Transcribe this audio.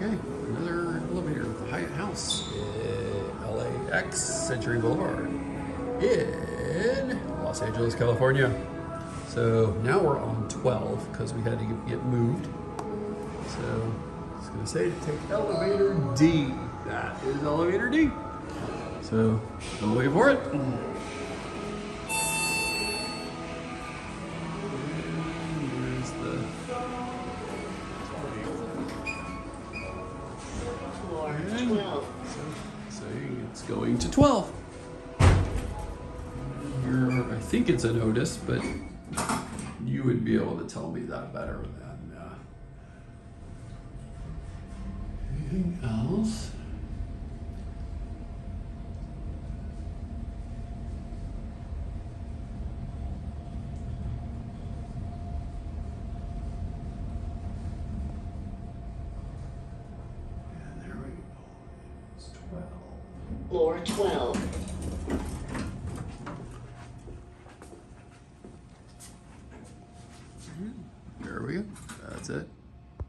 Okay, another elevator at the Hyatt House LAX Century Boulevard in Los Angeles, California. So now we're on 12 because we had to get moved. So it's going to say to take elevator D. That is elevator D. So I'm looking for it. Saying it's going to 12. I think it's a notice, but you would be able to tell me that better than anything else. Floor 12. There we go. That's it.